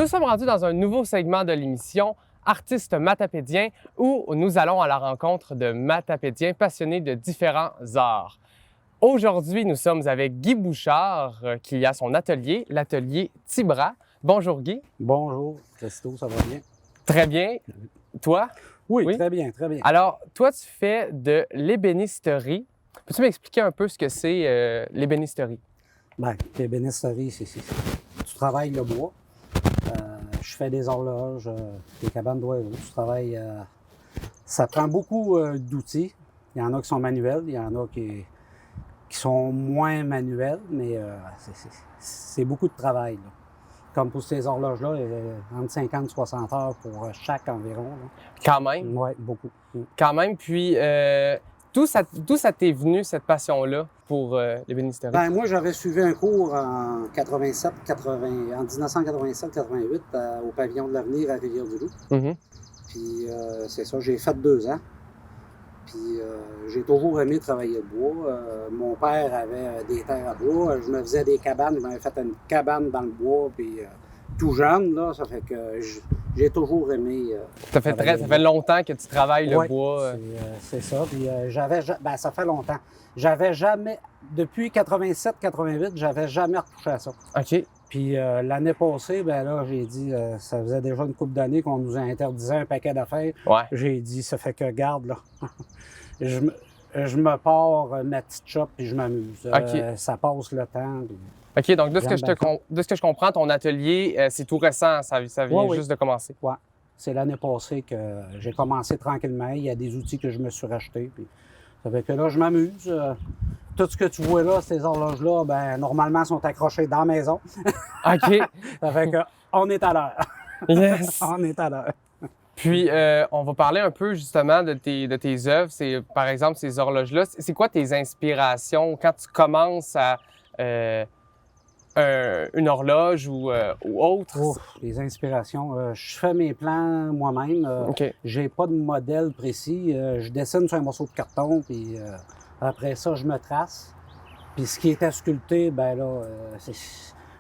Nous sommes rendus dans un nouveau segment de l'émission Artistes matapédiens où nous allons à la rencontre de matapédiens passionnés de différents arts. Aujourd'hui, nous sommes avec Guy Bouchard qui a son atelier, l'atelier Tibra. Bonjour Guy. Bonjour, Christo, ça va bien? Très bien. Toi? Oui, très bien, très bien. Alors, toi, tu fais de l'ébénisterie. Peux-tu m'expliquer un peu ce que c'est l'ébénisterie? Bien, l'ébénisterie, c'est tu travailles le bois. Je fais des horloges, des cabanes d'oiseaux. Je travaille. Ça prend beaucoup d'outils. Il y en a qui sont manuels, il y en a qui sont moins manuels, mais c'est beaucoup de travail, là. Comme pour ces horloges-là, entre 50 et 60 heures pour chaque environ, là. Quand même. Oui, beaucoup. Quand même. Puis, d'où ça t'est venu, cette passion-là pour l'ébénisterie? Ben, moi, j'avais suivi un cours en 1987-88 au Pavillon de l'Avenir à Rivière-du-Loup. Mm-hmm. Puis, c'est ça, j'ai fait 2 ans. Puis, j'ai toujours aimé travailler le bois. Mon père avait des terres à bois. Je me faisais des cabanes. Je m'avais fait une cabane dans le bois. Puis, tout jeune, là, ça fait que j'ai toujours aimé. Ça fait longtemps que tu travailles le bois. C'est ça. Puis, ça fait longtemps. J'avais jamais, depuis 87-88, j'avais jamais retouché à ça. OK. Puis l'année passée, ben là, j'ai dit, ça faisait déjà une couple d'années qu'on nous interdisait un paquet d'affaires. Ouais. J'ai dit, ça fait que, garde, là, je me pars ma petite shop puis je m'amuse. OK. Ça passe le temps. Puis... OK, donc de ce que je comprends, ton atelier, c'est tout récent, ça vient juste de commencer. Oui, c'est l'année passée que j'ai commencé tranquillement. Il y a des outils que je me suis rachetés. Puis ça fait que là, je m'amuse. Tout ce que tu vois là, ces horloges-là, ben normalement, sont accrochées dans la maison. OK. Ça fait que on est à l'heure. Yes! On est à l'heure. Puis, on va parler un peu justement de tes œuvres. C'est, par exemple, ces horloges-là. C'est quoi tes inspirations quand tu commences à une horloge ou autre? Oh, les inspirations. Je fais mes plans moi-même. OK. J'ai pas de modèle précis. Je dessine sur un morceau de carton, puis après ça, je me trace. Puis ce qui était sculpté, ben là,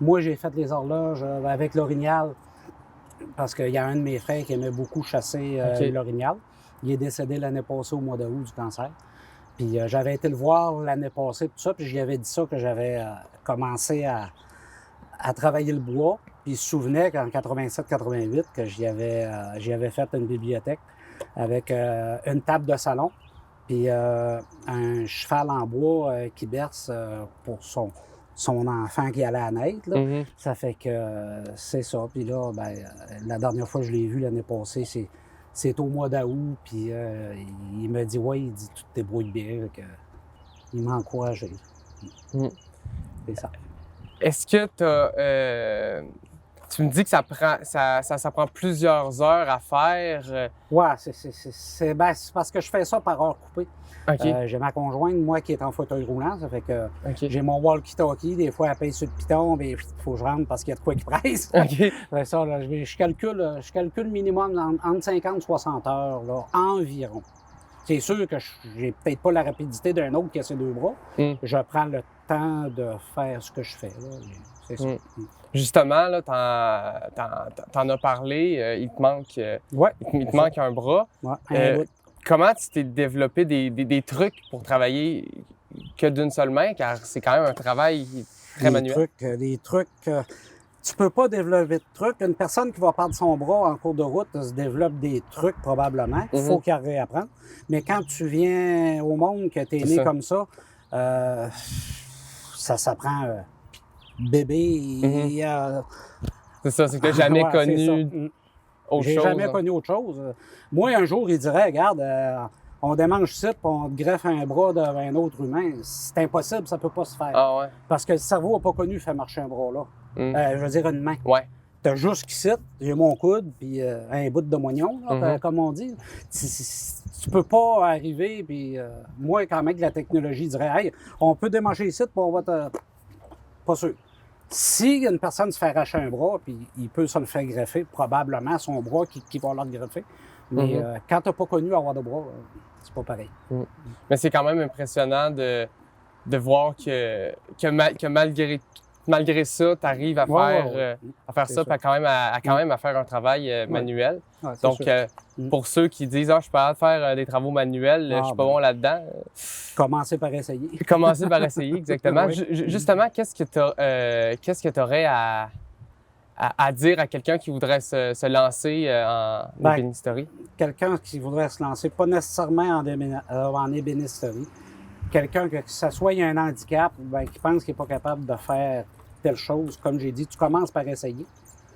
moi, j'ai fait les horloges avec l'orignal, parce qu'il y a un de mes frères qui aimait beaucoup chasser l'orignal. Il est décédé l'année passée au mois d'août du cancer. Puis j'avais été le voir l'année passée, tout ça, puis j'y avais dit ça, que j'avais commencé à travailler le bois. Puis il se souvenait qu'en 87-88, que j'y avais fait une bibliothèque avec une table de salon, puis un cheval en bois qui berce pour son enfant qui allait à naître. Là. Mm-hmm. Ça fait que c'est ça. Puis là, ben, la dernière fois que je l'ai vu l'année passée, c'est au mois d'août. Puis il me dit, ouais, il dit, tu te débrouilles bien. Il m'a encouragé. Mm. C'est ça. Est-ce que tu me dis que ça prend plusieurs heures à faire? Ouais, c'est parce que je fais ça par heure coupée. OK. J'ai ma conjointe, moi, qui est en fauteuil roulant. Ça fait que OK. j'ai mon walkie-talkie. Des fois, elle paye sur le piton, mais il faut que je rentre parce qu'il y a de quoi qui presse. OK. Ça, là, je calcule minimum entre 50 et 60 heures, là, environ. C'est sûr que j'ai peut-être pas la rapidité d'un autre qui a ses 2 bras. Mm. Je prends le temps de faire ce que je fais, là. C'est ça. Justement, là, t'en as parlé, il te manque, il te manque un bras. Ouais, comment tu t'es développé des trucs pour travailler que d'une seule main, car c'est quand même un travail très manuel? Des trucs, tu peux pas développer de trucs. Une personne qui va perdre son bras en cours de route se développe des trucs probablement. Il faut qu'elle réapprenne. Mais quand tu viens au monde, que tu es né comme ça, ça s'apprend bébé. C'est ça, c'est que j'ai jamais connu autre chose. J'ai jamais connu autre chose. Moi, un jour, il dirait, regarde, on démange ici, puis on te greffe un bras d'un autre humain. C'est impossible, ça peut pas se faire. Ah ouais? Parce que le cerveau n'a pas connu faire marcher un bras là. Je veux dire, une main. Ouais. T'as juste qu'ici, j'ai mon coude, puis un bout de moignon, là, comme on dit. Tu peux pas arriver, puis moi, quand même, la technologie dirait, hey, on peut démancher ici, puis on va te. Pas sûr. Si une personne se fait arracher un bras, puis il peut se le faire greffer, probablement son bras qui va le greffer. Mais quand t'as pas connu avoir de bras, c'est pas pareil. Mais c'est quand même impressionnant de voir que malgré ça, tu arrives à à faire ça, puis quand même à faire un travail manuel. Ouais, Donc, pour ceux qui disent « Ah, je suis pas capable de faire des travaux manuels, je suis pas bon là-dedans. » Commencez par essayer. Commencer par essayer, exactement. Oui. Justement, qu'est-ce que tu aurais à dire à quelqu'un qui voudrait se lancer en ébénisterie? Quelqu'un qui voudrait se lancer, pas nécessairement en ébénisterie, quelqu'un que ce soit il y a un handicap, ben, qui pense qu'il n'est pas capable de faire telle chose, comme j'ai dit, tu commences par essayer.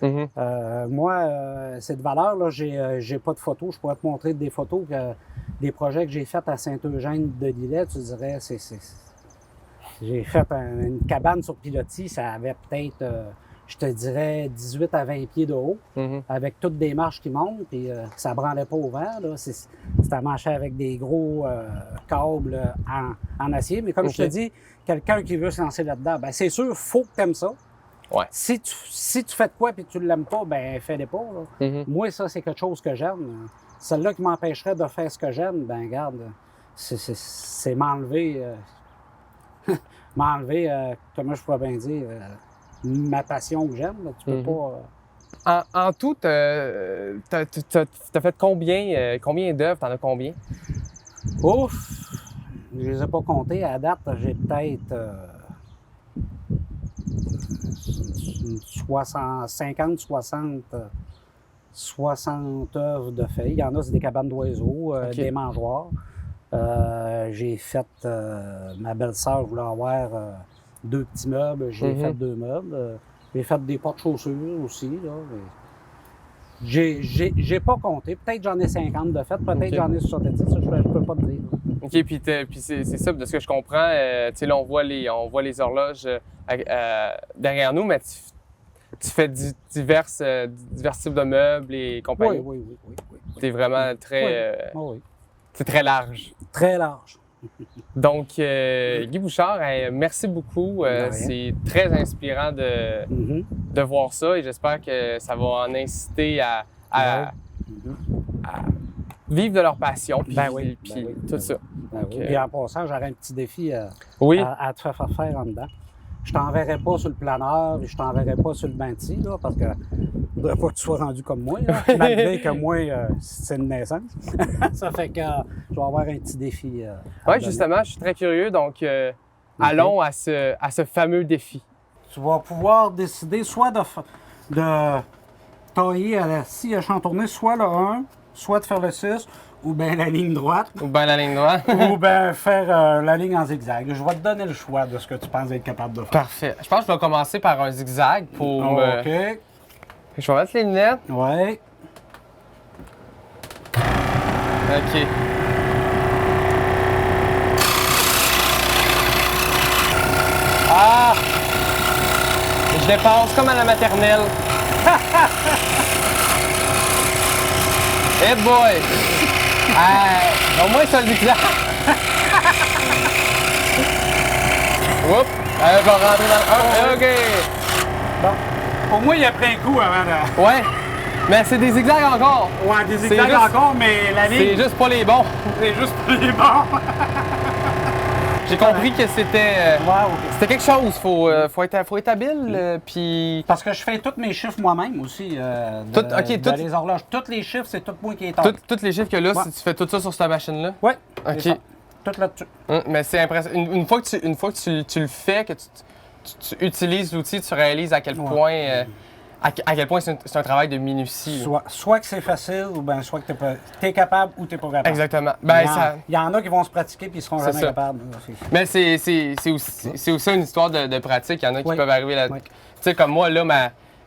Moi, c'est de valeur, là, j'ai pas de photos, je pourrais te montrer des photos, des projets que j'ai faits à Saint-Eugène-de-Lillet, tu dirais, j'ai fait une cabane sur pilotis, ça avait peut-être, je te dirais, 18 à 20 pieds de haut, avec toutes des marches qui montent, puis ça branlait pas au vent. C'était marché avec des gros câbles en acier. Mais comme je te dis, quelqu'un qui veut se lancer là-dedans, ben c'est sûr, il faut que tu aimes ça. Ouais. Si tu fais de quoi et tu ne l'aimes pas, ben fais-le pas. Moi, ça, c'est quelque chose que j'aime. Celle-là qui m'empêcherait de faire ce que j'aime, ben regarde, c'est m'enlever, comment je pourrais bien dire, ma passion que j'aime. Tu peux pas... En tout, t'as fait combien d'œuvres? T'en as combien? Ouf! Je les ai pas comptés. À date, j'ai peut-être 60 œuvres de feuilles. Il y en a, c'est des cabanes d'oiseaux, des mangeoires. J'ai fait... ma belle-sœur voulait avoir 2 petits meubles. J'ai fait 2 meubles. J'ai fait des portes-chaussures aussi. Là. J'ai pas compté. Peut-être j'en ai 50 de fait. Peut-être j'en ai 70. Ça, je peux pas te dire. OK, puis c'est ça, de ce que je comprends, tu sais, là, on voit les horloges derrière nous, mais tu fais divers types de meubles et compagnie. Oui. C'est vraiment très... c'est très large. Très large. Donc, Guy Bouchard, merci beaucoup. C'est très inspirant de voir ça et j'espère que ça va en inciter à vivre de leur passion, puis tout ça. Et en passant, j'aurais un petit défi à te faire faire en dedans. Je t'enverrai pas sur le planeur et je t'enverrai pas sur le Banti, là, parce que je voudrais pas que tu sois rendu comme moi, là, malgré que moi, c'est une naissance. Ça fait que je vais avoir un petit défi. Oui, justement, je suis très curieux, donc allons à ce fameux défi. Tu vas pouvoir décider soit de tailler à la scie à chantourner, soit le 1, soit de faire le 6, ou bien la ligne droite. Ou bien la ligne droite. Ou bien faire la ligne en zigzag. Je vais te donner le choix de ce que tu penses être capable de faire. Parfait. Je pense que je vais commencer par un zigzag pour OK. Je vais mettre les lunettes. Ouais. OK. Ah! Je dépasse comme à la maternelle. Hey boy! Au moins, ça le zigzag. Oups! Je vais rentrer dans le... OK! Bon. Au moins, il a pris un coup avant de... Ouais! Mais c'est des zigzags encore! Ouais, des zigzags encore, mais la ligne... C'est juste pas les bons! C'est juste pas les bons! J'ai compris que c'était c'était quelque chose. Faut être habile, puis... Parce que je fais tous mes chiffres moi-même aussi. Les horloges. Tous les chiffres, c'est tout moi qui est tard. Tous les chiffres que là, si tu fais tout ça sur cette machine-là? Oui. OK. Tout là-dessus. Mais c'est impressionnant. Une fois que tu le fais, que tu utilises l'outil, tu réalises à quel point... à quel point c'est un travail de minutie. Soit que c'est facile, ou bien soit que tu es capable ou tu n'es pas capable. Exactement. Il y en a qui vont se pratiquer puis ils seront jamais capables. Mais c'est aussi une histoire de pratique. Il y en a qui peuvent arriver là. Tu sais, comme moi, là,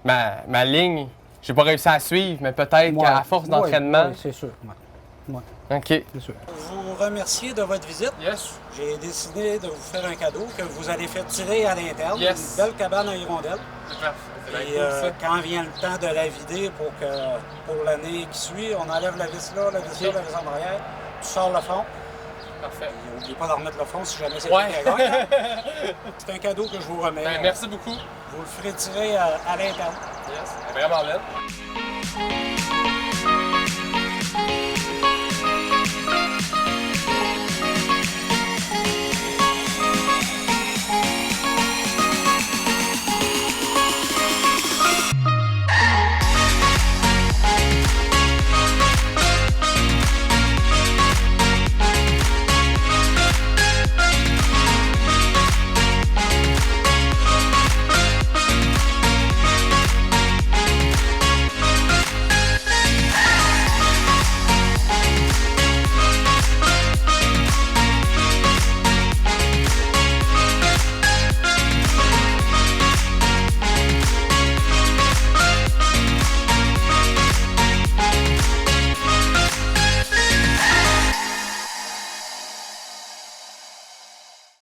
ma ligne, j'ai pas réussi à suivre, mais peut-être qu'à force d'entraînement. Oui, c'est sûr. OK. C'est sûr. Je vous remercie de votre visite. Yes. J'ai décidé de vous faire un cadeau que vous allez faire tirer à l'interne. Yes. Une belle cabane à hirondelles. Et quand vient le temps de la vider pour l'année qui suit, on enlève la vis là, la vis là, la vis en arrière, tu sors le fond. Parfait. N'oubliez pas de remettre le fond si jamais c'est gagne. C'est un cadeau que je vous remets. Merci beaucoup. Vous le ferez tirer à l'interne. Yes. Vraiment belle.